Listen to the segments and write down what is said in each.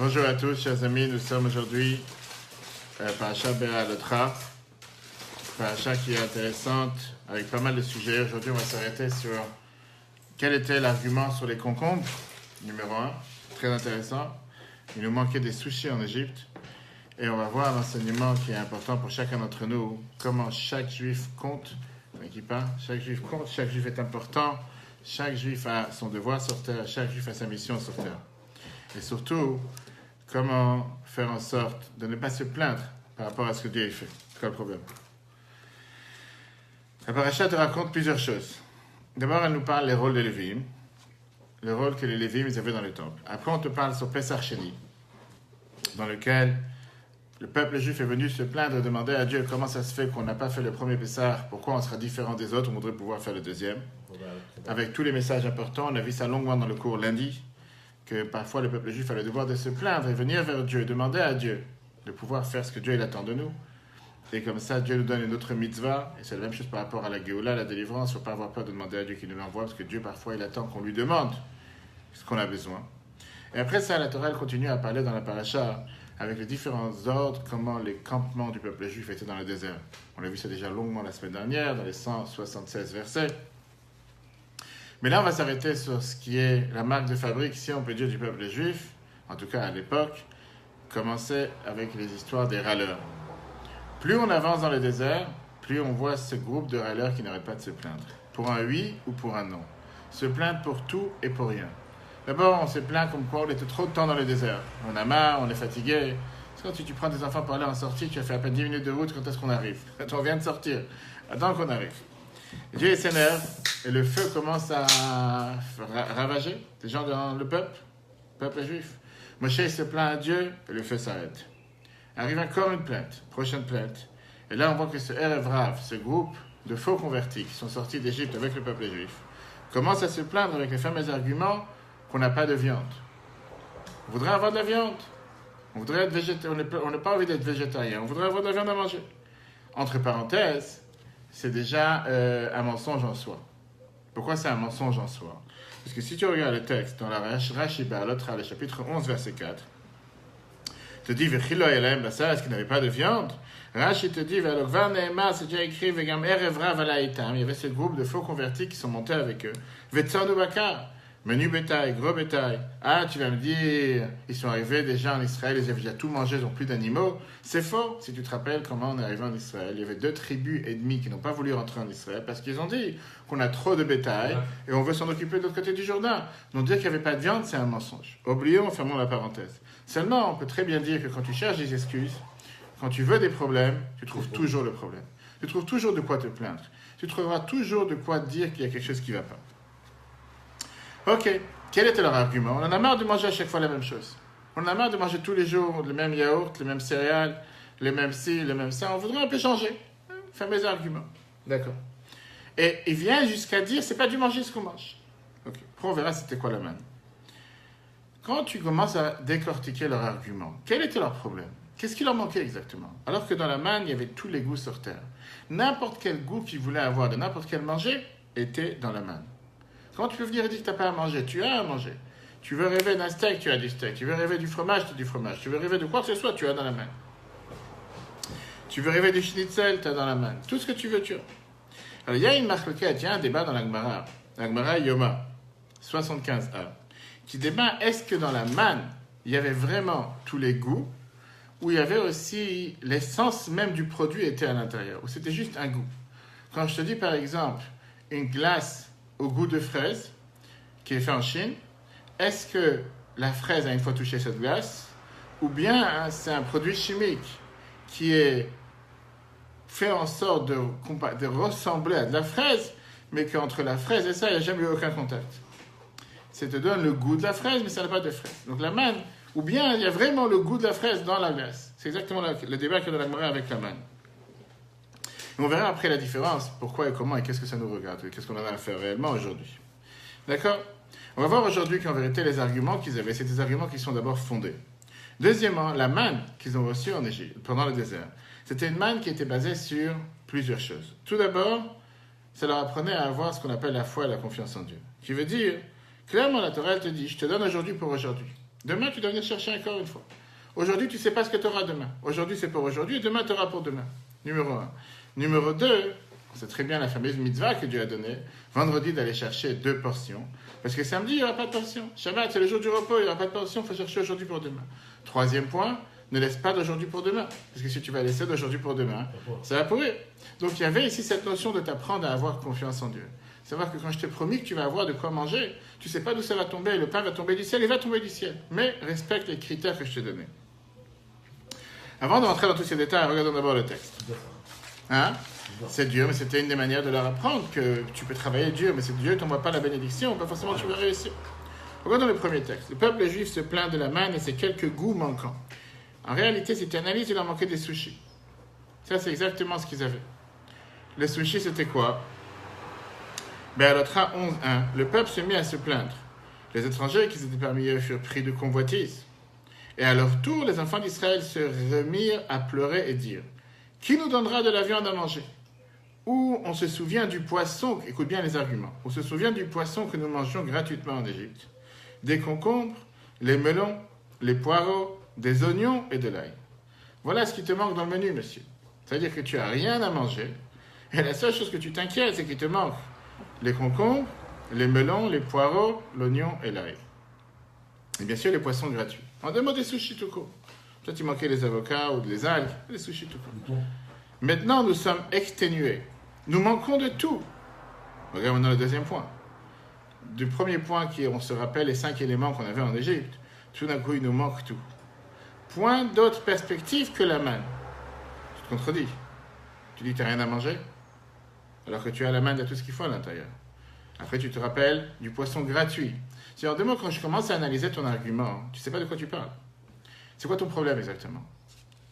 Bonjour à tous, chers amis. Nous sommes aujourd'hui Parashat Be'alotra, Parashat qui est intéressante avec pas mal de sujets. Aujourd'hui, on va s'arrêter sur quel était l'argument sur les concombres, numéro 1, très intéressant. Il nous manquait des sushis en Égypte. Et on va voir l'enseignement qui est important pour chacun d'entre nous, comment chaque juif compte, chaque juif compte, chaque juif est important, chaque juif a son devoir sur terre, chaque juif a sa mission sur terre. Et surtout, comment faire en sorte de ne pas se plaindre par rapport à ce que Dieu a fait. C'est quoi le problème? La paracha te raconte plusieurs choses. D'abord, elle nous parle des rôles des Lévi'im, le rôle que les Lévi'im avaient dans le temple. Après, on te parle sur Pesach Sheni, dans lequel le peuple juif est venu se plaindre et demander à Dieu comment ça se fait qu'on n'a pas fait le premier Pessah, pourquoi on sera différent des autres, on voudrait pouvoir faire le deuxième. Avec tous les messages importants, on a vu ça longuement dans le cours lundi, que parfois le peuple juif a le devoir de se plaindre et venir vers Dieu, demander à Dieu de pouvoir faire ce que Dieu il attend de nous. Et comme ça, Dieu nous donne une autre mitzvah, et c'est la même chose par rapport à la Géoula, la délivrance. Il ne faut pas avoir peur de demander à Dieu qu'il nous l'envoie, parce que Dieu parfois il attend qu'on lui demande ce qu'on a besoin. Et après ça, la Torah elle continue à parler dans la paracha avec les différents ordres, comment les campements du peuple juif étaient dans le désert. On a vu ça déjà longuement la semaine dernière, dans les 176 versets. Mais là, on va s'arrêter sur ce qui est la marque de fabrique, si on peut dire, du peuple juif, en tout cas à l'époque, commençait avec les histoires des râleurs. Plus on avance dans le désert, plus on voit ce groupe de râleurs qui n'arrêtent pas de se plaindre. Pour un oui ou pour un non. Se plaindre pour tout et pour rien. D'abord, on se plaint comme quoi on était trop de temps dans le désert. On a marre, on est fatigué. C'est quand tu prends des enfants pour aller en sortie, tu as fait à peine 10 minutes de route, quand est-ce qu'on arrive? Quand on vient de sortir. Attends qu'on arrive. Dieu s'énerve et le feu commence à ravager des gens dans le peuple juif. Moshe se plaint à Dieu et le feu s'arrête. Arrive encore une plainte, prochaine plainte. Et là, on voit que ce Erev Rav, ce groupe de faux convertis qui sont sortis d'Égypte avec le peuple juif, commence à se plaindre avec les fameux arguments qu'on n'a pas de viande. On voudrait avoir de la viande. On voudrait être végétarien. On n'a pas envie d'être végétarien. On voudrait avoir de la viande à manger. Entre parenthèses, c'est déjà un mensonge en soi. Pourquoi c'est un mensonge en soi? Parce que si tu regardes le texte dans la Rashi Be'alotra, le chapitre 11, verset 4, te dit Vechilo Yelaim Basar, est-ce qu'il n'avait pas de viande? Rashi te dit Ve'alokvar Ne'ema, c'est déjà écrit Vegam Erev Rav Alaytam. Il y avait ce groupe de faux convertis qui sont montés avec eux. Vetzanu Bakar. Menu bétail, gros bétail. Ah, tu vas me dire, ils sont arrivés déjà en Israël, ils avaient déjà tout mangé, ils n'ont plus d'animaux. C'est faux. Si tu te rappelles comment on est arrivé en Israël, il y avait 2 tribus ennemies qui n'ont pas voulu rentrer en Israël parce qu'ils ont dit qu'on a trop de bétail et on veut s'en occuper de l'autre côté du Jourdain. Donc dire qu'il n'y avait pas de viande, c'est un mensonge. Oublions, fermons la parenthèse. Seulement, on peut très bien dire que quand tu cherches des excuses, quand tu veux des problèmes, tu trouves toujours le problème. Tu trouves toujours de quoi te plaindre. Tu trouveras toujours de quoi dire qu'il y a quelque chose qui ne va pas. Ok, quel était leur argument? On en a marre de manger à chaque fois la même chose. On en a marre de manger tous les jours le même yaourt, les mêmes céréales, les mêmes ci, les mêmes ça. On voudrait un peu changer. Fameux argument. D'accord. Et il vient jusqu'à dire, c'est pas du manger ce qu'on mange. Ok, après on verra c'était quoi la manne. Quand tu commences à décortiquer leur argument, quel était leur problème? Qu'est-ce qui leur manquait exactement? Alors que dans la manne, il y avait tous les goûts sur terre. N'importe quel goût qu'ils voulaient avoir de n'importe quel manger était dans la manne. Quand tu veux venir et dire que tu n'as pas à manger, tu as à manger. Tu veux rêver d'un steak, tu as du steak. Tu veux rêver du fromage, tu as du fromage. Tu veux rêver de quoi que ce soit, tu as dans la main. Tu veux rêver du schnitzel, tu as dans la main. Tout ce que tu veux, tu as. Alors, il y a une marloquette, il y a un débat dans la Gemara Yoma, 75a, qui débat, est-ce que dans la manne, il y avait vraiment tous les goûts, ou il y avait aussi l'essence même du produit était à l'intérieur, ou c'était juste un goût. Quand je te dis, par exemple, une glace au goût de fraise, qui est fait en Chine, est-ce que la fraise a une fois touché cette glace, ou bien c'est un produit chimique qui est fait en sorte de ressembler à de la fraise, mais qu'entre la fraise et ça, il n'y a jamais eu aucun contact. Ça te donne le goût de la fraise, mais ça n'a pas de fraise. Donc la manne, ou bien il y a vraiment le goût de la fraise dans la glace. C'est exactement le débat qu'il y a dans la Gemara avec la manne. On verra après la différence, pourquoi et comment et qu'est-ce que ça nous regarde, et qu'est-ce qu'on en a à faire réellement aujourd'hui. D'accord? On va voir aujourd'hui qu'en vérité, les arguments qu'ils avaient, c'est des arguments qui sont d'abord fondés. Deuxièmement, la manne qu'ils ont reçue en Égypte, pendant le désert, c'était une manne qui était basée sur plusieurs choses. Tout d'abord, ça leur apprenait à avoir ce qu'on appelle la foi et la confiance en Dieu. Qui veut dire, clairement, la Torah, elle te dit, je te donne aujourd'hui pour aujourd'hui. Demain, tu dois venir chercher encore une fois. Aujourd'hui, tu ne sais pas ce que tu auras demain. Aujourd'hui, c'est pour aujourd'hui et demain, tu auras pour demain. Numéro 1. Numéro 2, c'est très bien la fameuse mitzvah que Dieu a donnée. Vendredi, d'aller chercher 2 portions. Parce que samedi, il n'y aura pas de portion. Shabbat, c'est le jour du repos, il n'y aura pas de portion. Il faut chercher aujourd'hui pour demain. Troisième point, ne laisse pas d'aujourd'hui pour demain. Parce que si tu vas laisser d'aujourd'hui pour demain, ça va pourrir. Donc, il y avait ici cette notion de t'apprendre à avoir confiance en Dieu. Savoir que quand je t'ai promis que tu vas avoir de quoi manger, tu ne sais pas d'où ça va tomber. Le pain va tomber du ciel, il va tomber du ciel. Mais respecte les critères que je t'ai donnés. Avant de rentrer dans tous ces détails, regardons d'abord le texte. Hein? C'est dur, mais c'était une des manières de leur apprendre que tu peux travailler dur, mais c'est Dieu ne t'envoie pas la bénédiction, pas forcément tu vas réussir. Regardons le premier texte. Le peuple juif se plaint de la manne et ses quelques goûts manquants. En réalité, si tu analyses, il leur manquait des sushis. Ça, c'est exactement ce qu'ils avaient. Les sushis, c'était quoi? Béalotra 11.1. Le peuple se mit à se plaindre. Les étrangers qui étaient parmi eux furent pris de convoitise. Et à leur tour, les enfants d'Israël se remirent à pleurer et dire: qui nous donnera de la viande à manger? Ou on se souvient du poisson, écoute bien les arguments, on se souvient du poisson que nous mangions gratuitement en Égypte, des concombres, les melons, les poireaux, des oignons et de l'ail. Voilà ce qui te manque dans le menu, monsieur. C'est-à-dire que tu n'as rien à manger, et la seule chose que tu t'inquiètes, c'est qu'il te manque les concombres, les melons, les poireaux, l'oignon et l'ail. Et bien sûr, les poissons gratuits. En deux mots, des sushis tout court. Peut-être il manquait les avocats ou les algues, les sushis tout court. Maintenant, nous sommes exténués. Nous manquons de tout. Regarde maintenant le deuxième point. Du premier point, on se rappelle les 5 éléments qu'on avait en Égypte. Tout d'un coup, il nous manque tout. Point d'autre perspective que la manne. Tu te contredis. Tu dis que tu n'as rien à manger, alors que tu as la manne, il y a tout ce qu'il faut à l'intérieur. Après, tu te rappelles du poisson gratuit. C'est en deux mots, quand je commence à analyser ton argument, tu ne sais pas de quoi tu parles. C'est quoi ton problème exactement?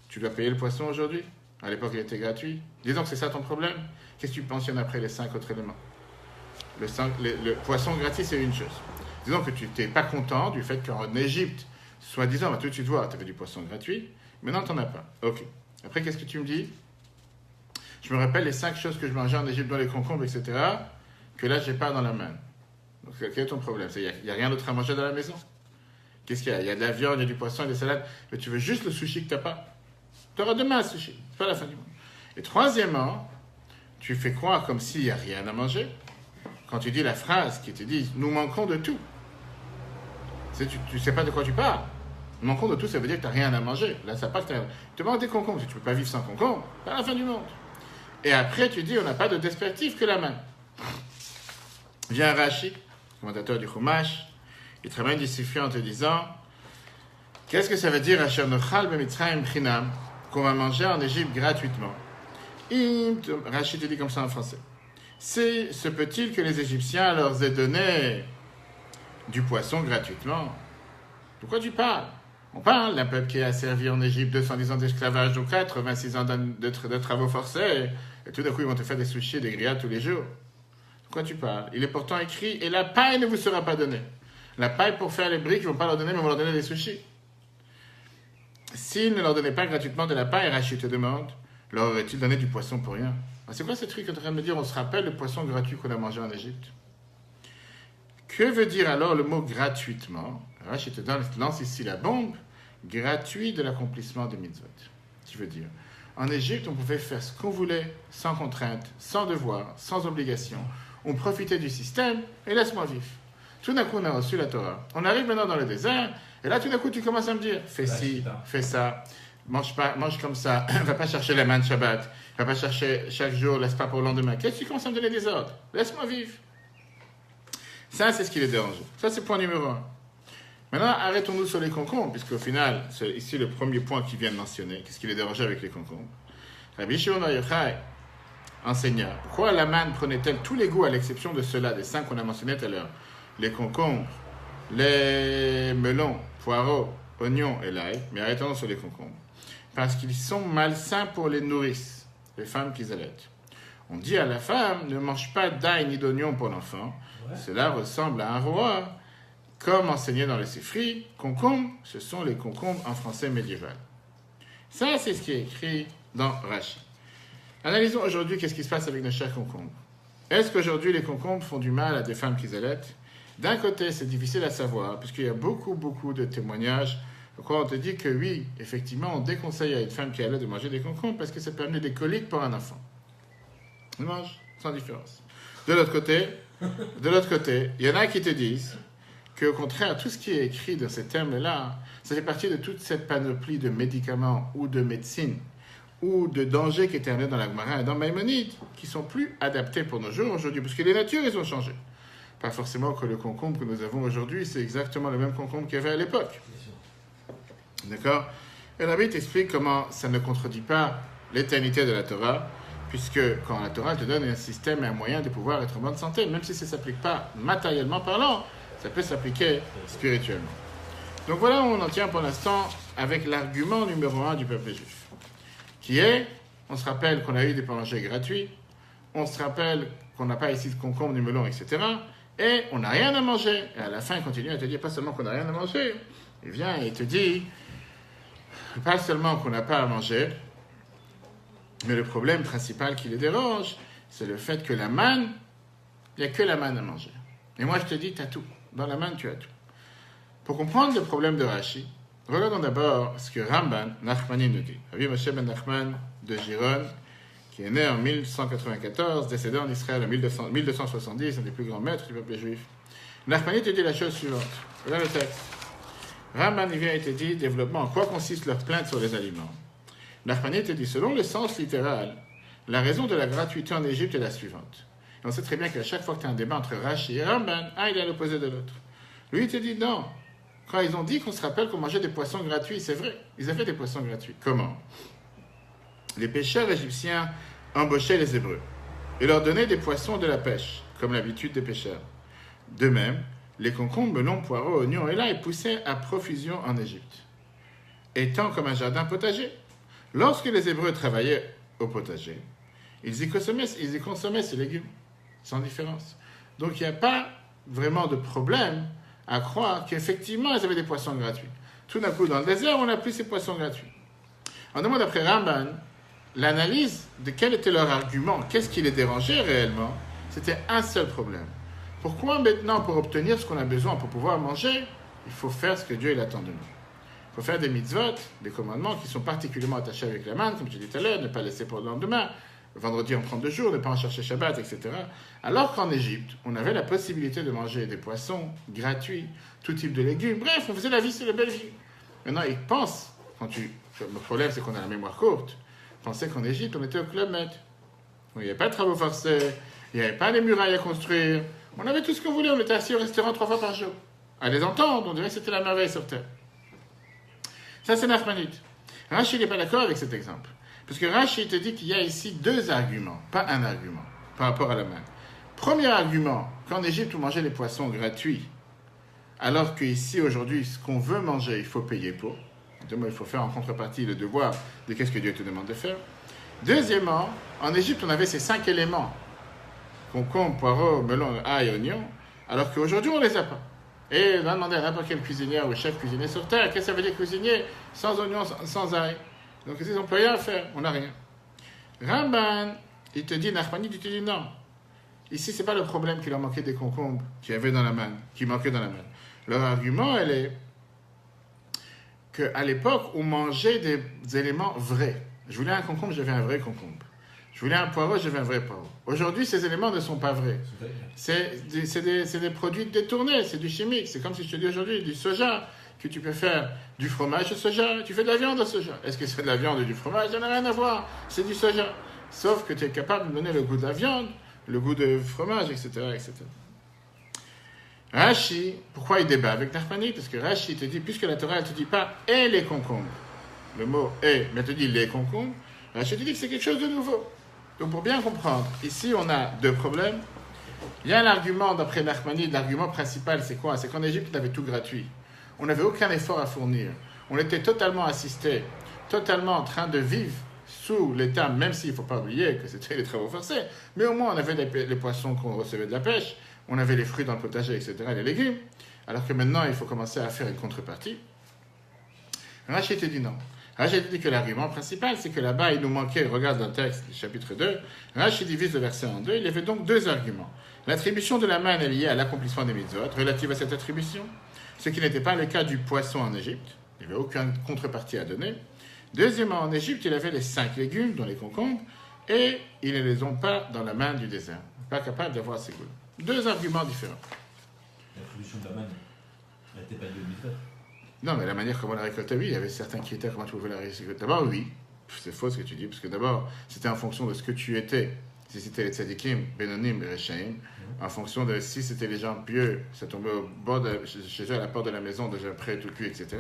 Tu dois payer le poisson aujourd'hui? À l'époque, il était gratuit. Disons que c'est ça ton problème. Qu'est-ce que tu pensionnes après les 5 autres éléments? Le poisson gratuit, c'est une chose. Disons que tu n'es pas content du fait qu'en Égypte, soi-disant, tout de suite voir, tu avais du poisson gratuit. Maintenant, tu n'en as pas. Ok. Après, qu'est-ce que tu me dis? Je me rappelle les 5 choses que je mangeais en Égypte, dans les concombres, etc., que là, je n'ai pas dans la main. Donc, quel est ton problème? Il n'y a rien d'autre à manger dans la maison? Qu'est-ce qu'il y a? Il y a de la viande, il y a du poisson, il y a des salades, mais tu veux juste le sushi que tu n'as pas. Tu auras demain un sushi. C'est pas la fin du monde. Et troisièmement, tu fais croire comme s'il n'y a rien à manger. Quand tu dis la phrase qui te dit « nous manquons de tout », tu ne sais pas de quoi tu parles. « Nous manquons de tout », ça veut dire que tu n'as rien à manger. Là, ça part que tu te manques des concombres. Si tu ne peux pas vivre sans concombres, c'est la fin du monde. Et après, tu dis « on n'a pas de perspective que la main ». Vient Rashi, commentateur du Chumash, il travaille une en te disant « qu'est-ce que ça veut dire « Asher nochal b'mitzrayim chinam » qu'on va manger en Égypte gratuitement. Rachid te dit comme ça en français. Se peut-il que les Égyptiens leur aient donné du poisson gratuitement? De quoi tu parles? On parle d'un peuple qui a servi en Égypte 210 ans d'esclavage, donc 86 ans de travaux forcés, et tout d'un coup ils vont te faire des sushis et des grillades tous les jours. De quoi tu parles? Il est pourtant écrit, et la paille ne vous sera pas donnée. La paille pour faire les briques, ils ne vont pas leur donner, mais ils vont leur donner des sushis. S'il ne leur donnait pas gratuitement de la paille, Rachid te demande, leur aurait-il donné du poisson pour rien? Alors, c'est quoi ce truc que tu es en train de me dire? On se rappelle le poisson gratuit qu'on a mangé en Égypte. Que veut dire alors le mot gratuitement? Rachid te lance ici la bombe, gratuit de l'accomplissement des mitzvot. Qui veut dire, en Égypte, on pouvait faire ce qu'on voulait, sans contrainte, sans devoir, sans obligation. On profitait du système, et laisse-moi vivre. Tout d'un coup, on a reçu la Torah. On arrive maintenant dans le désert, et là, tout d'un coup, tu commences à me dire, fais ci, fais ça, mange comme ça, va pas chercher la manne Shabbat, va pas chercher chaque jour, laisse pas pour le lendemain. Qu'est-ce que tu commences à me donner des ordres? Laisse-moi vivre. Ça, c'est ce qui les dérange. Ça, c'est le point numéro 1. Maintenant, arrêtons-nous sur les concombres, puisqu'au final, c'est ici le premier point qu'il vient de mentionner. Qu'est-ce qui les dérangeait avec les concombres? Rabbi Shimon bar Yochai enseigna, pourquoi la manne prenait-elle tous les goûts à l'exception de ceux-là, des 5 qu'on a mentionnés tout à l'heure? Les concombres, les melons, poireaux, oignons et l'ail, mais arrêtons sur les concombres. Parce qu'ils sont malsains pour les nourrices, les femmes qui allaitent. On dit à la femme, ne mange pas d'ail ni d'oignon pour l'enfant. Ouais. Cela ressemble à un roi. Comme enseigné dans les Sifri, concombres, ce sont les concombres en français médiéval. Ça, c'est ce qui est écrit dans Rashi. Analysons aujourd'hui qu'est-ce qui se passe avec nos chers concombres. Est-ce qu'aujourd'hui les concombres font du mal à des femmes qui allaitent? D'un côté, c'est difficile à savoir, puisqu'il y a beaucoup, beaucoup de témoignages. Pourquoi on te dit que oui, effectivement, on déconseille à une femme qui allait de manger des concombres parce que ça peut amener des coliques pour un enfant. On mange sans différence. De l'autre côté, il y en a qui te disent qu'au contraire, tout ce qui est écrit dans ces termes-là, ça fait partie de toute cette panoplie de médicaments ou de médecine ou de dangers qui étaient amenés dans la Gemara et dans Maïmonide, qui sont plus adaptés pour nos jours aujourd'hui, parce que les natures, ils ont changé. Pas forcément que le concombre que nous avons aujourd'hui, c'est exactement le même concombre qu'il y avait à l'époque. D'accord? Et Rabbi t'explique comment ça ne contredit pas l'éternité de la Torah, puisque quand la Torah te donne un système et un moyen de pouvoir être en bonne santé, même si ça ne s'applique pas matériellement parlant, ça peut s'appliquer spirituellement. Donc voilà où on en tient pour l'instant avec l'argument numéro 1 du peuple juif, qui est, on se rappelle qu'on a eu des pains gratuits, on se rappelle qu'on n'a pas ici de concombre, du melon, etc., et on n'a rien à manger. Et à la fin, il continue à te dire pas seulement qu'on n'a rien à manger, il vient et il te dit pas seulement qu'on n'a pas à manger, mais le problème principal qui les dérange, c'est le fait que la manne, il n'y a que la manne à manger. Et moi, je te dis, tu as tout. Dans la manne, tu as tout. Pour comprendre le problème de Rashi, regardons d'abord ce que Ramban Nachmani nous dit. Rabbi Moshe ben Nachman de Giron, qui est né en 1194, décédé en Israël en 1270, un des plus grands maîtres du peuple juif. Nachmani te dit la chose suivante. Regarde le texte. Ramban vient et te dit, développement, en quoi consiste leur plainte sur les aliments. Nachmani te dit, selon le sens littéral, la raison de la gratuité en Égypte est la suivante. Et on sait très bien qu'à chaque fois que tu as un débat entre Rashi et Ramban, un il est à l'opposé de l'autre. Lui, il te dit non. Quand ils ont dit qu'on se rappelle qu'on mangeait des poissons gratuits, c'est vrai, ils avaient des poissons gratuits. Comment? Les pêcheurs égyptiens embauchaient les Hébreux et leur donnaient des poissons de la pêche, comme l'habitude des pêcheurs. De même, les concombres, melons, poireaux, oignons et l'ail poussaient à profusion en Égypte, étant comme un jardin potager. Lorsque les Hébreux travaillaient au potager, ils y consommaient ces légumes, sans différence. Donc il n'y a pas vraiment de problème à croire qu'effectivement ils avaient des poissons gratuits. Tout d'un coup, dans le désert, on n'a plus ces poissons gratuits. On demande après Ramban l'analyse de quel était leur argument, qu'est-ce qui les dérangeait réellement. C'était un seul problème. Pourquoi maintenant, pour obtenir ce qu'on a besoin, pour pouvoir manger, il faut faire ce que Dieu il attend de nous. Il faut faire des mitzvot, des commandements qui sont particulièrement attachés avec la manne, comme je l'ai dit tout à l'heure, ne pas laisser pour le lendemain, le vendredi en prendre 2 jours, ne pas en chercher Shabbat, etc. Alors qu'en Égypte, on avait la possibilité de manger des poissons gratuits, tout type de légumes, bref, on faisait la vie, c'est la belle vie. Maintenant, ils pensent, le problème c'est qu'on a la mémoire courte, ils pensaient qu'en Égypte, on était au Club Med. Il n'y avait pas de travaux forcés, il n'y avait pas de murailles à construire, on avait tout ce qu'on voulait, on était assis au restaurant 3 fois par jour. À les entendre, on dirait que c'était la merveille sur Terre. Ça, c'est Nachmanide. Rashi n'est pas d'accord avec cet exemple. Parce que Rashi te dit qu'il y a ici 2 arguments, pas un argument, par rapport à la manne. Premier argument, qu'en Égypte, on mangeait les poissons gratuits, alors qu'ici, aujourd'hui, ce qu'on veut manger, il faut payer pour. Il faut faire en contrepartie le devoir de qu'est-ce que Dieu te demande de faire. Deuxièmement, en Égypte, on avait ces 5 éléments. Concombre, poireau, melon, ail, oignon, alors qu'aujourd'hui, on ne les a pas. Et on va demander à n'importe quel cuisinier ou chef cuisinier sur Terre, qu'est-ce que ça veut dire cuisinier sans oignon, sans ail? Donc ils n'ont pas rien à faire, on n'a rien. Ramban, il te dit, Nachmanide, il te dit non. Ici, ce n'est pas le problème qu'il leur manquait des concombres qu'il y avait dans la manne, qui manquaient dans la manne. Leur argument, elle est qu'à l'époque, on mangeait des éléments vrais. Je voulais un concombre, j'avais un vrai concombre. Je voulais un poireau, j'avais un vrai poireau. Aujourd'hui, ces éléments ne sont pas vrais. C'est des produits détournés, c'est du chimique. C'est comme si je te dis aujourd'hui, du soja, que tu peux faire du fromage au soja, tu fais de la viande au soja. Est-ce que c'est de la viande ou du fromage? Ça n'a rien à voir, c'est du soja. Sauf que tu es capable de donner le goût de la viande, le goût de fromage, etc. etc. Rashi, pourquoi il débat avec Nachmani? Parce que Rashi te dit, puisque la Torah ne te dit pas « et les concombres », le mot « et », mais elle te dit « les concombres », Rashi te dit que c'est quelque chose de nouveau. Donc pour bien comprendre, ici on a 2 problèmes. Il y a l'argument, d'après Nachmani, l'argument principal c'est quoi? C'est qu'en Égypte on avait tout gratuit. On n'avait aucun effort à fournir. On était totalement assistés, totalement en train de vivre sous l'état, même s'il ne faut pas oublier que c'était les travaux forcés, mais au moins on avait les poissons qu'on recevait de la pêche, on avait les fruits dans le potager, etc., les légumes, alors que maintenant il faut commencer à faire une contrepartie. Rachid te dit non. Rashi dit que l'argument principal, c'est que là-bas, il nous manquait, regarde un texte, chapitre 2, Rashi divise le verset en deux, il y avait donc deux arguments. L'attribution de la manne est liée à l'accomplissement des mitzvot, relative à cette attribution, ce qui n'était pas le cas du poisson en Égypte, il n'y avait aucune contrepartie à donner. Deuxièmement, en Égypte, il avait les 5 légumes, dont les concombres, et ils ne les ont pas dans la manne du désert, pas capable d'avoir ces goûts. Deux arguments différents. L'attribution de la manne, elle n'était pas liée au mitzvot. Non, mais la manière comment on la récoltait, oui, il y avait certains critères comment tu pouvais la récolter. D'abord, oui, c'est faux ce que tu dis, parce que d'abord, c'était en fonction de ce que tu étais. Si c'était les tzadikim, Benonim, Rechaim, en fonction de si c'était les gens pieux, ça tombait au bord chez eux, à la porte de la maison, déjà prêt, tout cuit, etc.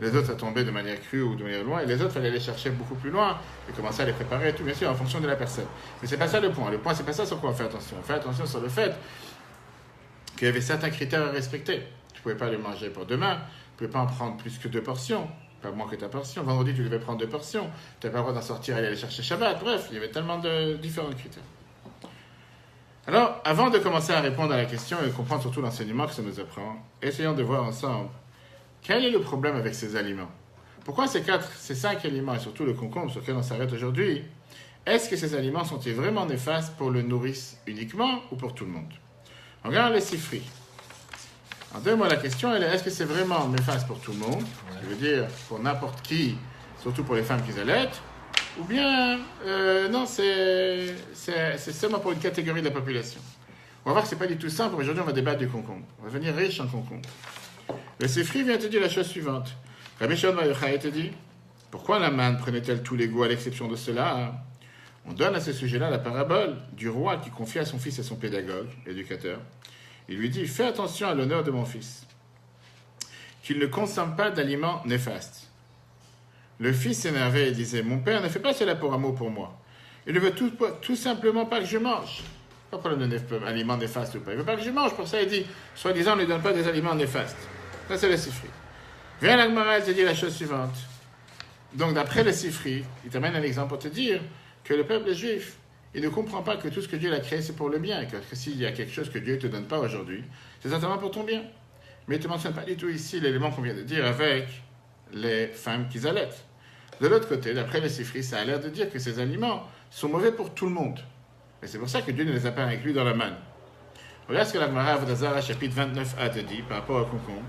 Les autres, ça tombait de manière crue ou de manière loin, et les autres, il fallait les chercher beaucoup plus loin, et commencer à les préparer, tout, bien sûr, en fonction de la personne. Mais c'est pas ça le point. Le point, c'est pas ça sur quoi on fait attention. On fait attention sur le fait qu'il y avait certains critères à respecter. Tu pouvais pas les manger pour demain, tu pouvais pas en prendre plus que 2 portions. Pas moins que ta portion. Vendredi, tu devais prendre 2 portions. Tu n'avais pas le droit d'en sortir et aller chercher Shabbat. Bref, il y avait tellement de différents critères. Alors, avant de commencer à répondre à la question et de comprendre surtout l'enseignement que ça nous apprend, essayons de voir ensemble quel est le problème avec ces aliments. Pourquoi ces 5 aliments, et surtout le concombre sur lequel on s'arrête aujourd'hui, est-ce que ces aliments sont-ils vraiment néfastes pour le nourrice uniquement ou pour tout le monde? On regarde les sifri. En 2 mots, la question elle est, est-ce que c'est vraiment néfaste pour tout le monde? Ce qui veut dire pour n'importe qui, surtout pour les femmes qui allaitent, ou bien non, c'est seulement pour une catégorie de la population. On va voir que c'est pas du tout simple. Aujourd'hui, on va débattre du concombre. On va devenir riche en concombre. Le Sifri vient te dire la chose suivante. Rabbi Shimon bar Yochai te dit, pourquoi la manne prenait-elle tous les goûts à l'exception de cela? On donne à ce sujet-là la parabole du roi qui confie à son fils et son pédagogue, éducateur. Il lui dit, fais attention à l'honneur de mon fils, qu'il ne consomme pas d'aliments néfastes. Le fils s'énervait et disait, mon père ne fait pas cela pour amour pour moi. Il ne veut tout simplement pas que je mange. Pas pour aliments néfastes ou pas. Il ne veut pas que je mange. Pour ça, il dit, soi-disant, on ne lui donne pas des aliments néfastes. Ça, c'est le Sifri. Viens la Gemara, elle te dit la chose suivante. Donc, d'après le Sifri, il t'amène un exemple pour te dire que le peuple juif, il ne comprend pas que tout ce que Dieu a créé, c'est pour le bien. Et que s'il y a quelque chose que Dieu ne te donne pas aujourd'hui, c'est certainement pour ton bien. Mais il ne te mentionne pas du tout ici l'élément qu'on vient de dire avec les femmes qui allaitent. De l'autre côté, d'après les Sifri, ça a l'air de dire que ces aliments sont mauvais pour tout le monde. Et c'est pour ça que Dieu ne les a pas inclus dans la manne. Regarde ce que la Gemara Avodah chapitre 29a te dit par rapport au concombre.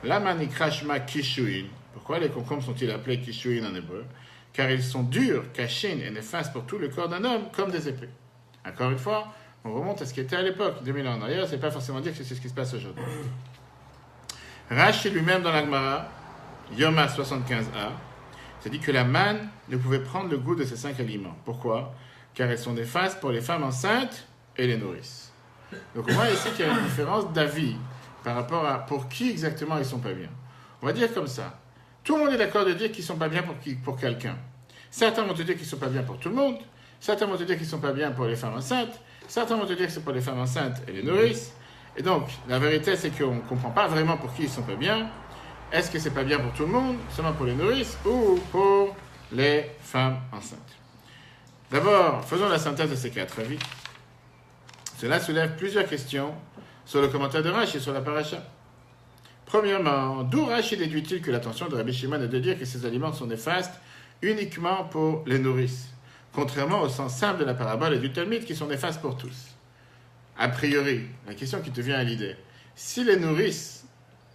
La manne ikrashma kishuin. Pourquoi les concombres sont-ils appelés kishuin en hébreu? Car ils sont durs, cachines et néfastes pour tout le corps d'un homme, comme des épées. Encore une fois, on remonte à ce qui était à l'époque, 2000 ans en arrière, c'est pas forcément dire que c'est ce qui se passe aujourd'hui. Rashi lui-même dans la Gemara, Yoma 75a, c'est dit que la manne ne pouvait prendre le goût de ces 5 aliments. Pourquoi? Car elles sont néfastes pour les femmes enceintes et les nourrices. Donc on voit ici qu'il y a une différence d'avis par rapport à pour qui exactement ils ne sont pas bien. On va dire comme ça. Tout le monde est d'accord de dire qu'ils ne sont pas bien pour quelqu'un. Certains vont te dire qu'ils ne sont pas bien pour tout le monde. Certains vont te dire qu'ils ne sont pas bien pour les femmes enceintes. Certains vont te dire que c'est pour les femmes enceintes et les nourrices. Et donc, la vérité, c'est qu'on ne comprend pas vraiment pour qui ils ne sont pas bien. Est-ce que c'est pas bien pour tout le monde, seulement pour les nourrices, ou pour les femmes enceintes? D'abord, faisons la synthèse de ces 4 avis. Cela soulève plusieurs questions sur le commentaire de Rashi sur la paracha. Premièrement, d'où Rashi déduit-il que l'intention de Rabbi Shimon est de dire que ces aliments sont néfastes uniquement pour les nourrices, contrairement au sens simple de la parabole et du Talmud qui sont néfastes pour tous? A priori, la question qui te vient à l'idée, si les nourrices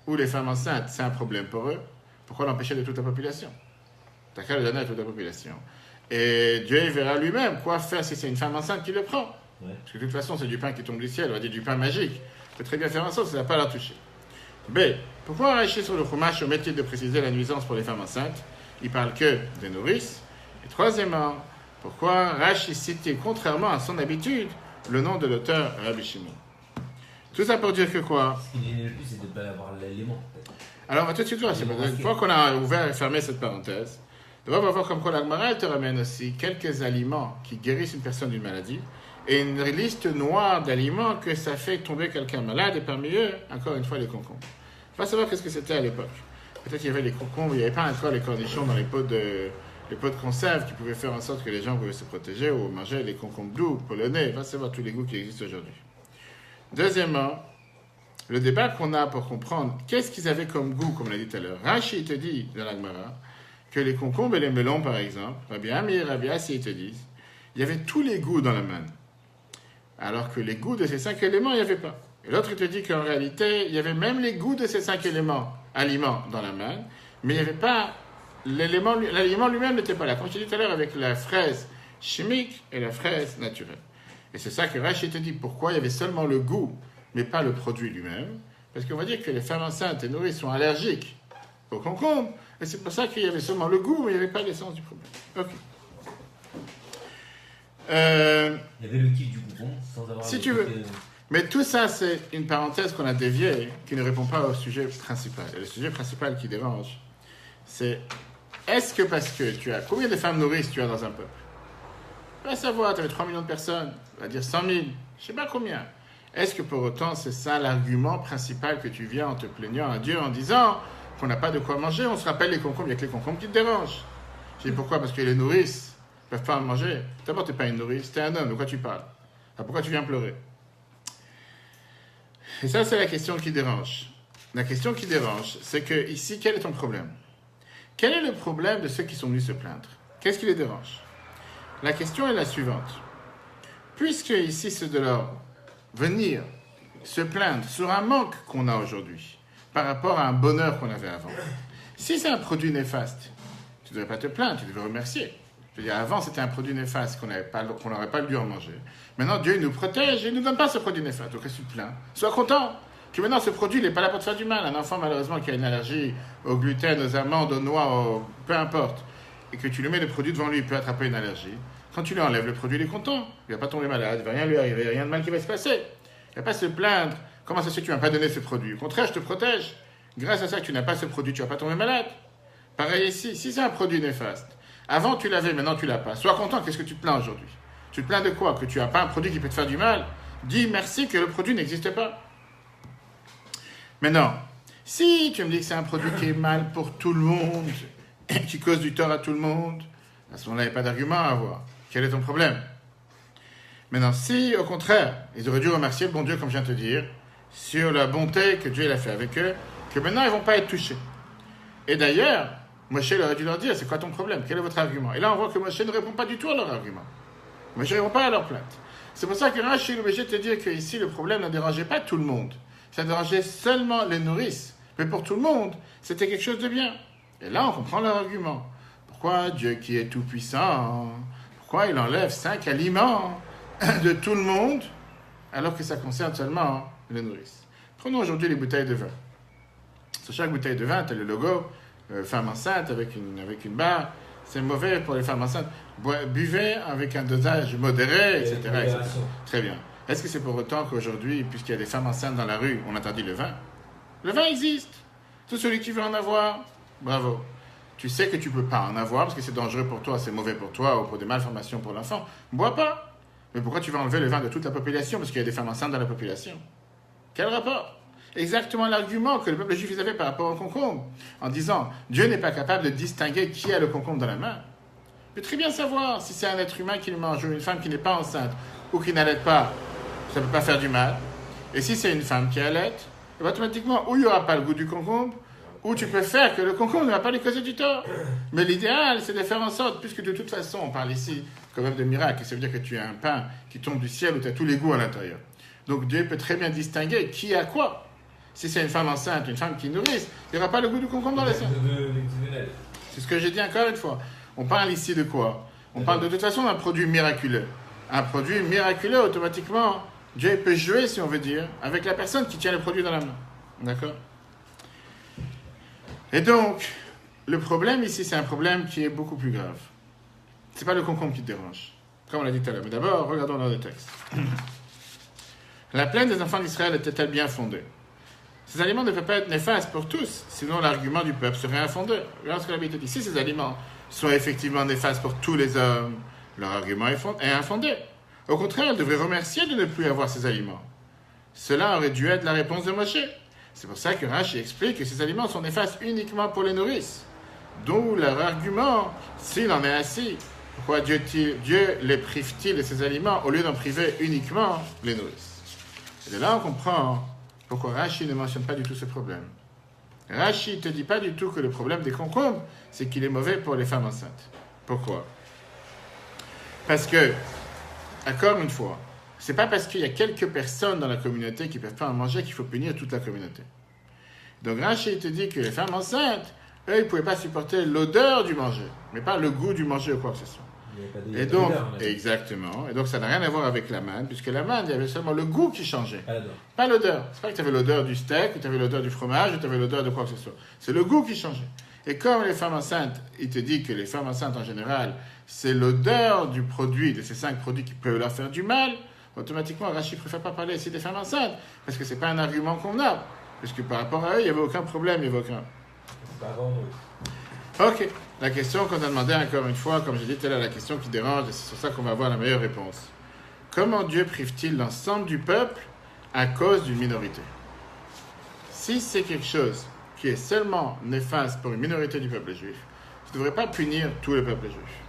ou les femmes enceintes, c'est un problème pour eux, pourquoi l'empêcher de toute la population? T'as qu'à le donner à toute la population. Et Dieu il verra lui-même quoi faire si c'est une femme enceinte qui le prend. Ouais. Parce que de toute façon, c'est du pain qui tombe du ciel, on va dire du pain magique. Il peut très bien faire en sorte, ça ne va pas la toucher. B. Pourquoi Rashi sur le Chumash omet-il de préciser la nuisance pour les femmes enceintes? Il parle que des nourrices. Et troisièmement, pourquoi Rashi cite-t-il, contrairement à son habitude, le nom de l'auteur Rabbi Shimon? Tout ça pour dire que quoi? Ce qui est le plus, c'est de ne pas avoir l'élément. Alors, on va tout de suite voir. Une fois qu'on a ouvert et fermé cette parenthèse, on va voir comme quoi la Gemara te ramène aussi quelques aliments qui guérissent une personne d'une maladie et une liste noire d'aliments que ça fait tomber quelqu'un malade et parmi eux, encore une fois, les concombres. Il faut savoir qu'est-ce que c'était à l'époque. Peut-être qu'il y avait les concombres, il n'y avait pas encore les cornichons dans les pots de conserve qui pouvaient faire en sorte que les gens pouvaient se protéger ou manger les concombres doux, polonais. Il faut savoir tous les goûts qui existent aujourd'hui. Deuxièmement, le débat qu'on a pour comprendre qu'est-ce qu'ils avaient comme goût, comme on l'a dit tout à l'heure. Rashi te dit dans la Gemara que les concombres et les melons, par exemple, Rabbi Amir, Rabbi Assi, ils te disent, il y avait tous les goûts dans la manne. Alors que les goûts de ces 5 éléments, il n'y avait pas. Et l'autre, il te dit qu'en réalité, il y avait même les goûts de ces 5 aliments dans la manne, mais il n'y avait pas, l'aliment lui-même n'était pas là. Comme je t'ai dit tout à l'heure, avec la fraise chimique et la fraise naturelle. Et c'est ça que Rashi te dit, pourquoi il y avait seulement le goût, mais pas le produit lui-même. Parce qu'on va dire que les femmes enceintes et nourrices sont allergiques aux concombres, et c'est pour ça qu'il y avait seulement le goût, mais il n'y avait pas l'essence du problème. Ok. Il y avait le kiff du concombre sans avoir. Si tu veux. Mais tout ça, c'est une parenthèse qu'on a déviée, qui ne répond pas au sujet principal. Et le sujet principal qui dérange, c'est est-ce que parce que tu as combien de femmes nourrices tu as dans un peuple? Tu vas savoir, tu avais 3 millions de personnes, on va dire 100 000, je ne sais pas combien. Est-ce que pour autant c'est ça l'argument principal que tu viens en te plaignant à Dieu en disant qu'on n'a pas de quoi manger? On se rappelle les concombres, il n'y a que les concombres qui te dérangent. Je dis pourquoi? Parce que les nourrices ne peuvent pas en manger. D'abord, tu n'es pas une nourrice, tu es un homme, de quoi tu parles? Alors, pourquoi tu viens pleurer? Et ça, c'est la question qui dérange. La question qui dérange, c'est que ici, quel est ton problème? Quel est le problème de ceux qui sont venus se plaindre? Qu'est-ce qui les dérange? La question est la suivante. Puisque ici, c'est de leur venir se plaindre sur un manque qu'on a aujourd'hui par rapport à un bonheur qu'on avait avant. Si c'est un produit néfaste, tu ne devrais pas te plaindre, tu devrais remercier. Je veux dire, avant, c'était un produit néfaste qu'on n'aurait pas dû en manger. Maintenant, Dieu nous protège et il ne nous donne pas ce produit néfaste. Donc, qu'est-ce que tu te plains? Sois content que maintenant, ce produit, il n'est pas là pour te faire du mal. Un enfant, malheureusement, qui a une allergie au gluten, aux amandes, aux noix, peu importe, et que tu lui mets le produit devant lui, il peut attraper une allergie. Quand tu lui enlèves le produit, il est content. Il ne va pas tomber malade, il ne va rien lui arriver, il n'y a rien de mal qui va se passer. Il ne va pas se plaindre. Comment ça se fait que tu ne m'as pas donné ce produit? Au contraire, je te protège. Grâce à ça que tu n'as pas ce produit, tu ne vas pas tomber malade. Pareil ici, si c'est un produit néfaste, avant tu l'avais, maintenant tu ne l'as pas. Sois content, qu'est-ce que tu te plains aujourd'hui? Tu te plains de quoi? Que tu n'as pas un produit qui peut te faire du mal? Dis merci que le produit n'existe pas. Maintenant, si tu me dis que c'est un produit qui est mal pour tout le monde, qui cause du tort à tout le monde, à ce moment-là, il n'y a pas d'argument à avoir. Quel est ton problème? Maintenant, si, au contraire, ils auraient dû remercier le bon Dieu, comme je viens de te dire, sur la bonté que Dieu a fait avec eux, que maintenant, ils ne vont pas être touchés. Et d'ailleurs, Moshe aurait dû leur dire, c'est quoi ton problème? Quel est votre argument? Et là, on voit que Moshe ne répond pas du tout à leur argument. Moshe ne répond pas à leur plainte. C'est pour ça que Rashi est obligé de te dire qu'ici, le problème ne dérangeait pas tout le monde. Ça dérangeait seulement les nourrices. Mais pour tout le monde, c'était quelque chose de bien. Et là, on comprend leur argument. Pourquoi Dieu qui est tout-puissant, pourquoi il enlève 5 aliments de tout le monde, alors que ça concerne seulement les nourrices? Prenons aujourd'hui les bouteilles de vin. Sur chaque bouteille de vin, tu as le logo femme enceinte avec une barre. C'est mauvais pour les femmes enceintes. Buvez avec un dosage modéré, etc. etc. Très bien. Est-ce que c'est pour autant qu'aujourd'hui, puisqu'il y a des femmes enceintes dans la rue, on interdit le vin? Le vin existe. Tout celui qui veut en avoir, bravo. Tu sais que tu ne peux pas en avoir parce que c'est dangereux pour toi, c'est mauvais pour toi ou pour des malformations pour l'enfant. Bois pas. Mais pourquoi tu vas enlever le vin de toute la population parce qu'il y a des femmes enceintes dans la population? Quel rapport? Exactement l'argument que le peuple juif avait par rapport au concombre, en disant Dieu n'est pas capable de distinguer qui a le concombre dans la main. Il peut très bien savoir si c'est un être humain qui le mange ou une femme qui n'est pas enceinte ou qui n'allaite pas, ça ne peut pas faire du mal. Et si c'est une femme qui allaite, automatiquement, ou il n'y aura pas le goût du concombre, ou tu peux faire que le concombre ne va pas lui causer du tort. Mais l'idéal, c'est de faire en sorte, puisque de toute façon, on parle ici quand même de miracle, ça veut dire que tu as un pain qui tombe du ciel où tu as tous les goûts à l'intérieur. Donc Dieu peut très bien distinguer qui a quoi. Si c'est une femme enceinte, une femme qui nourrisse, il n'y aura pas le goût du concombre dans les seins. C'est ce que j'ai dit encore une fois. On parle ici de quoi? On parle de toute façon d'un produit miraculeux. Un produit miraculeux, automatiquement, Dieu peut jouer, si on veut dire, avec la personne qui tient le produit dans la main. D'accord? Et donc, le problème ici, c'est un problème qui est beaucoup plus grave. Ce n'est pas le concombre qui te dérange, comme on l'a dit tout à l'heure. Mais d'abord, regardons dans le texte. La plainte des enfants d'Israël était-elle bien fondée? Ces aliments ne peuvent pas être néfastes pour tous, sinon l'argument du peuple serait infondé. Regarde ce que la Bible dit. Si ces aliments sont effectivement néfastes pour tous les hommes, leur argument est infondé. Au contraire, elle devrait remercier de ne plus avoir ces aliments. Cela aurait dû être la réponse de Moshe. C'est pour ça que Rashi explique que ces aliments sont néfastes uniquement pour les nourrices. D'où leur argument, s'il en est ainsi, pourquoi Dieu les prive-t-il de ces aliments au lieu d'en priver uniquement les nourrices? Et de là, on comprend pourquoi Rashi ne mentionne pas du tout ce problème. Rashi ne te dit pas du tout que le problème des concombres, c'est qu'il est mauvais pour les femmes enceintes. Pourquoi? Parce que, encore une fois, c'est pas parce qu'il y a quelques personnes dans la communauté qui ne peuvent pas en manger qu'il faut punir toute la communauté. Donc Rashi te dit que les femmes enceintes, eux, ils ne pouvaient pas supporter l'odeur du manger, mais pas le goût du manger ou quoi que ce soit. Et donc, exactement. Et donc, ça n'a rien à voir avec la manne, puisque la manne, il y avait seulement le goût qui changeait. Pas l'odeur. C'est pas que tu avais l'odeur du steak, ou tu avais l'odeur du fromage, ou tu avais l'odeur de quoi que ce soit. C'est le goût qui changeait. Et comme les femmes enceintes, il te dit que les femmes enceintes en général, c'est l'odeur du produit, de ces 5 produits qui peuvent leur faire du mal, automatiquement, Rashi ne préfère pas parler ici des femmes enceintes, parce que ce n'est pas un argument convenable. Puisque par rapport à eux, il n'y avait aucun problème, il n'y avait aucun. Ok. La question qu'on a demandé encore une fois, comme j'ai dit, telle est la question qui dérange, et c'est sur ça qu'on va avoir la meilleure réponse. Comment Dieu prive-t-il l'ensemble du peuple à cause d'une minorité? Si c'est quelque chose qui est seulement néfaste pour une minorité du peuple juif, tu ne devrais pas punir tout le peuple juif.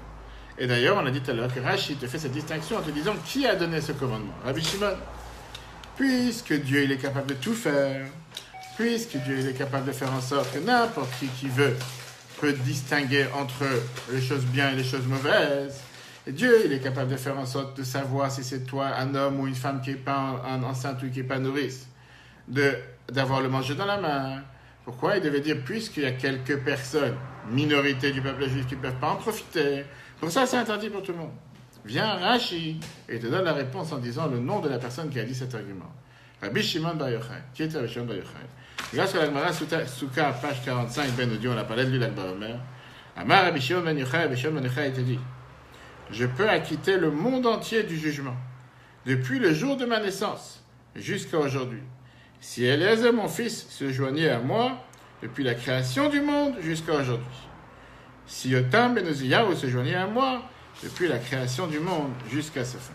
Et d'ailleurs, on a dit tout à l'heure que Rashi te fait cette distinction en te disant qui a donné ce commandement? Rabbi Shimon. Puisque Dieu il est capable de tout faire, puisque Dieu il est capable de faire en sorte que n'importe qui veut peut distinguer entre les choses bien et les choses mauvaises. Et Dieu, il est capable de faire en sorte de savoir si c'est toi, un homme ou une femme qui n'est pas enceinte ou qui n'est pas nourrice, d'avoir le manger dans la main. Pourquoi il devait dire, puisqu'il y a quelques personnes, minorité du peuple juif, qui ne peuvent pas en profiter, pour ça c'est interdit pour tout le monde. Viens Rashi et te donne la réponse en disant le nom de la personne qui a dit cet argument. Rabbi Shimon Bar Yochai. Qui était Rabbi Shimon Bar Yochai? Grâce à la Gemara Souka, page 45, Ben Odi, on a parlé de lui, l'Akbar Omer. Amar Rabbi Shimon Ben Yochai, Rabbi Shimon Ben Yochai était dit, je peux acquitter le monde entier du jugement, depuis le jour de ma naissance jusqu'à aujourd'hui. Si Eliezer, mon fils, se joignait à moi, depuis la création du monde jusqu'à aujourd'hui. Si Yotam Ben Uziyahu se joignait à moi, depuis la création du monde jusqu'à sa fin.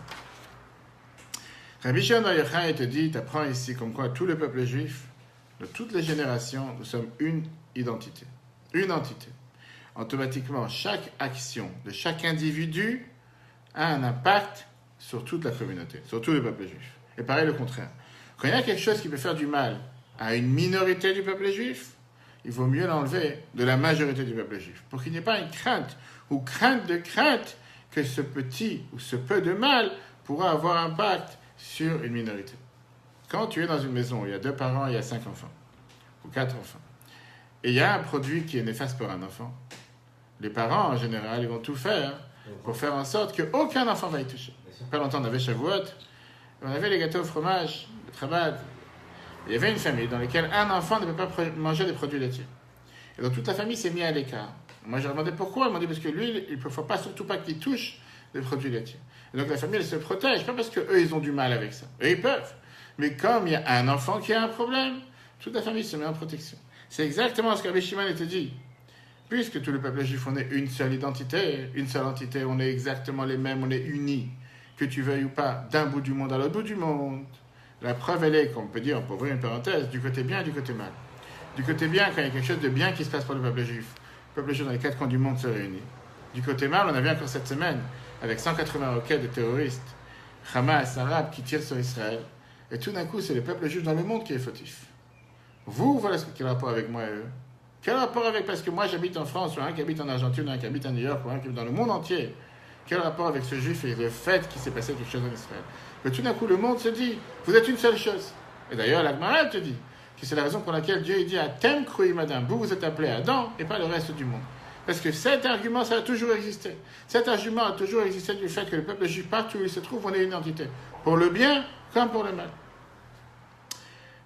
Rabbi Shimon Bar Yochai te dit, tu apprends ici comme quoi tout le peuple juif, de toutes les générations, nous sommes une identité, une entité. Automatiquement, chaque action de chaque individu a un impact sur toute la communauté, sur tout le peuple juif. Et pareil le contraire. Quand il y a quelque chose qui peut faire du mal à une minorité du peuple juif, il vaut mieux l'enlever de la majorité du peuple juif, pour qu'il n'y ait pas une crainte ou crainte que ce petit ou ce peu de mal pourra avoir un impact sur une minorité. Quand tu es dans une maison où il y a 2 parents et il y a 5 enfants, ou 4 enfants, et il y a un produit qui est néfaste pour un enfant, les parents, en général, ils vont tout faire pour faire en sorte qu'aucun enfant va y toucher. Pas longtemps, on avait Shavuot, on avait les gâteaux au fromage, le trabad. Il y avait une famille dans laquelle un enfant ne peut pas manger des produits laitiers. Et donc toute la famille s'est mise à l'écart. Moi, j'ai demandé pourquoi. Ils m'ont dit parce que lui, il ne faut pas, surtout pas qu'il touche des produits laitiers. Et donc la famille, elle se protège, pas parce qu'eux, ils ont du mal avec ça. Eux, ils peuvent. Mais comme il y a un enfant qui a un problème, toute la famille se met en protection. C'est exactement ce qu'Rabbi Shimon te dit. Puisque tout le peuple juif, on est une seule identité, on est exactement les mêmes, on est unis, que tu veuilles ou pas, d'un bout du monde à l'autre bout du monde. La preuve, elle est, qu'on peut dire, pour ouvrir une parenthèse, du côté bien et du côté mal. Du côté bien, quand il y a quelque chose de bien qui se passe pour le peuple juif dans les 4 coins du monde se réunit. Du côté mal, on a vu encore cette semaine, avec 180 roquettes de terroristes, Hamas, arabes, qui tirent sur Israël. Et tout d'un coup, c'est le peuple juif dans le monde qui est fautif. Vous, voilà quel rapport avec moi et eux. Quel rapport avec, parce que moi j'habite en France, ou un qui habite en Argentine, ou un qui habite à New York, ou un qui habite dans le monde entier. Quel rapport avec ce juif et le fait qu'il s'est passé quelque chose en Israël? Que tout d'un coup, le monde se dit, vous êtes une seule chose. Et d'ailleurs, la Gemara te dit que c'est la raison pour laquelle Dieu dit à Tem Kruim Adam, vous êtes appelés Adam et pas le reste du monde. Parce que cet argument, ça a toujours existé. Cet argument a toujours existé du fait que le peuple juif, partout où il se trouve, on est une entité. Pour le bien comme pour le mal.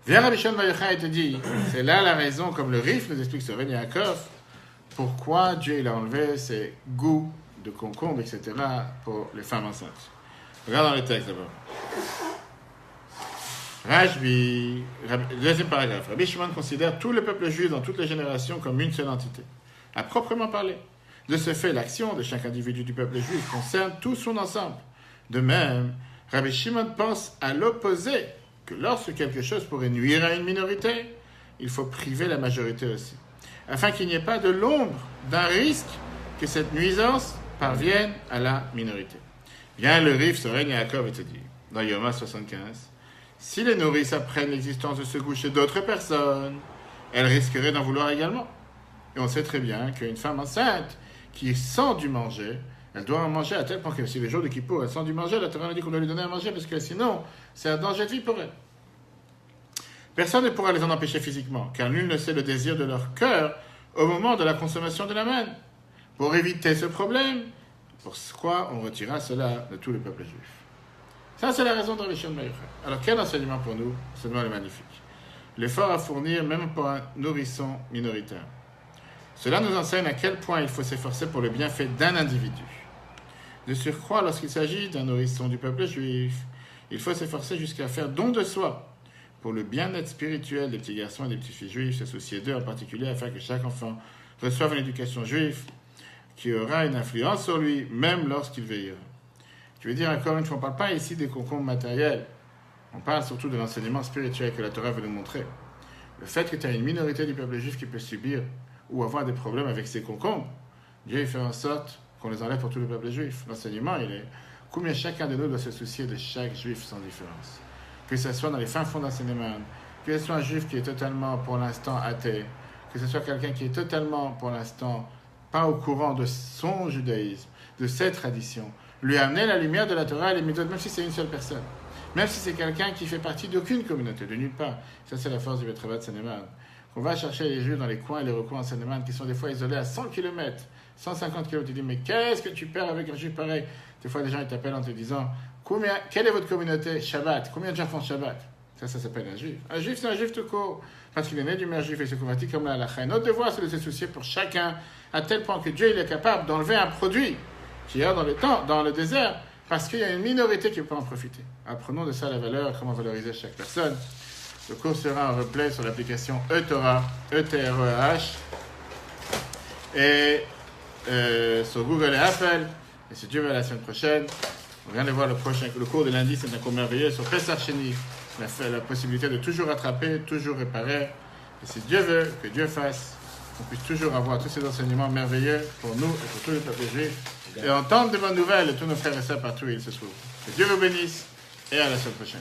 Viens Rabbi Shimon Bar Yochai te dit, c'est là la raison, comme le Rif nous explique sur Ben Yaakov, pourquoi Dieu il a enlevé ces goûts de concombre, etc. pour les femmes enceintes. Regarde dans le texte d'abord. Rajbi, deuxième paragraphe. Rabbi Shimon considère tout le peuple juif dans toutes les générations comme une seule entité, à proprement parler. De ce fait, l'action de chaque individu du peuple juif concerne tout son ensemble. De même, Rabbi Shimon pense à l'opposé, que lorsque quelque chose pourrait nuire à une minorité, il faut priver la majorité aussi, afin qu'il n'y ait pas de l'ombre d'un risque que cette nuisance parvienne à la minorité. Bien, le Rif se règne à Yaakov et te dit, dans Yoma 75, si les nourrices apprennent l'existence de ce goût chez d'autres personnes, elle risquerait d'en vouloir également. Et on sait très bien qu'une femme enceinte qui sent du manger, elle doit en manger à tel point que si les jours de Kippour, elle sent du manger, la Torah nous dit qu'on doit lui donner à manger parce que sinon, c'est un danger de vie pour elle. Personne ne pourra les en empêcher physiquement, car nul ne sait le désir de leur cœur au moment de la consommation de la manne. Pour éviter ce problème, pourquoi on retira cela de tout le peuple juif? Ça, c'est la raison de Rabbi Shimon ben Yochai. Alors, quel enseignement pour nous? Ce enseignement est magnifique. L'effort à fournir, même pour un nourrisson minoritaire. Cela nous enseigne à quel point il faut s'efforcer pour le bienfait d'un individu. De surcroît, lorsqu'il s'agit d'un nourrisson du peuple juif, il faut s'efforcer jusqu'à faire don de soi pour le bien-être spirituel des petits garçons et des petites filles juives, s'associer d'eux en particulier afin que chaque enfant reçoive une éducation juive qui aura une influence sur lui, même lorsqu'il veillera. Je veux dire encore une fois, on ne parle pas ici des concombres matériels, on parle surtout de l'enseignement spirituel que la Torah veut nous montrer. Le fait que tu as une minorité du peuple juif qui peut subir ou avoir des problèmes avec ses concombres, Dieu fait en sorte qu'on les enlève pour tout le peuple juif. L'enseignement, il est combien chacun de nous doit se soucier de chaque juif sans différence. Que ce soit dans les fins fonds d'enseignement, que ce soit un juif qui est totalement pour l'instant athée, que ce soit quelqu'un qui est totalement pour l'instant pas au courant de son judaïsme, de ses traditions, lui amener la lumière de la Torah et les méthodes, même si c'est une seule personne. Même si c'est quelqu'un qui fait partie d'aucune communauté, de nulle part. Ça, c'est la force du Betrabat Seneman. On va chercher les Juifs dans les coins et les recoins en Seneman qui sont des fois isolés à 100 km, 150 km. Tu dis, mais qu'est-ce que tu perds avec un Juif pareil? Des fois, les gens ils t'appellent en te disant, quelle est votre communauté? Shabbat. Combien de gens font Shabbat? Ça s'appelle un Juif. Un Juif, c'est un Juif tout court. Parce qu'il est né du meilleur Juif et se convertit comme la halakha. Notre devoir, c'est de se soucier pour chacun, à tel point que Dieu il est capable d'enlever un produit qui est dans le désert, parce qu'il y a une minorité qui peut en profiter. Apprenons de ça la valeur, comment valoriser chaque personne. Le cours sera en replay sur l'application eTorah, E-T-R-E-H, et sur Google et Apple. Et si Dieu veut, la semaine prochaine, on vient de voir le cours de lundi, c'est un cours merveilleux sur Pesach Sheni, la possibilité de toujours rattraper, toujours réparer. Et si Dieu veut, que Dieu fasse, qu'on puisse toujours avoir tous ces enseignements merveilleux pour nous et pour tous les peuples juifs, et entendre de bonnes nouvelles de tous nos frères et sœurs partout où ils se trouvent. Que Dieu vous bénisse, et à la semaine prochaine.